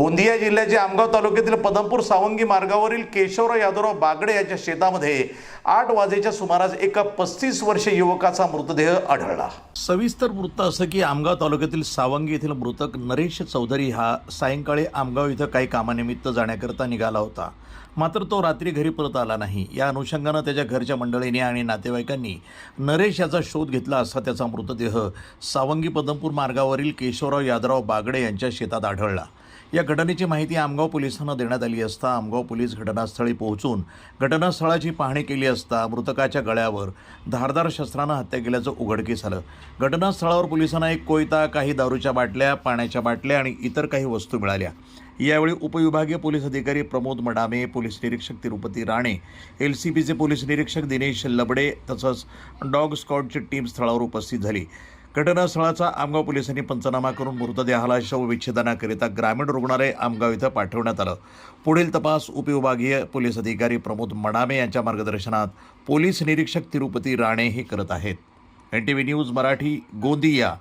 गोंदिया जिल्ह्याच्या आमगाव तालुक्यातील पदमपूर सावंगी मार्गावरील केशवराव यादवराव बागडे यांच्या शेतामध्ये 8 वाजेच्या सुमारास एका 35 वर्षीय युवकाचा मृतदेह आढळला। सविस्तर वृत्त असं की आमगाव तालुक्यातील सावंगी येथील मृतक नरेश चौधरी हा सायंकाळी आमगाव इथं काही कामानिमित्त जाण्याकरता निघाला होता, मात्र तो रात्री घरी परत आला नाही। या अनुषंगानं त्याच्या घरच्या मंडळींनी आणि नातेवाईकांनी नरेश याचा शोध घेतला असता त्याचा मृतदेह सावंगी पदमपूर मार्गावरील केशवराव यादवराव बागडे यांच्या शेतात आढळला। या घटनेची माहिती आमगाव पोलिसांना देण्यात आली असता आमगाव पोलीस घटनास्थळी पोहोचून घटनास्थळाची पाहणी केली असता मृतकाच्या गळ्यावर धारदार शस्त्रानं हत्या केल्याचं उघडकीस आलं। घटनास्थळावर पोलिसांना एक कोयता, काही दारूच्या बाटल्या, पाण्याच्या बाटल्या आणि इतर काही वस्तू मिळाल्या। यावेळी उपविभागीय पोलीस अधिकारी प्रमोद मडामे, पोलीस निरीक्षक तिरुपती राणे, LCPचे पोलीस निरीक्षक दिनेश लबडे तसंच डॉग स्क्वॉडची टीम स्थळावर उपस्थित झाली। घटनास्थळाचा आमगाव पोलिसांनी पंचनामा करून मृतदेहाला शवविच्छेदनाकरिता ग्रामीण रुग्णालय आमगाव इथं पाठवण्यात आलं। पुढील तपास उपविभागीय पोलीस अधिकारी प्रमोद मडामे यांच्या मार्गदर्शनात पोलीस निरीक्षक तिरुपती राणे हे करत आहेत। NTV news Marathi, Gondia.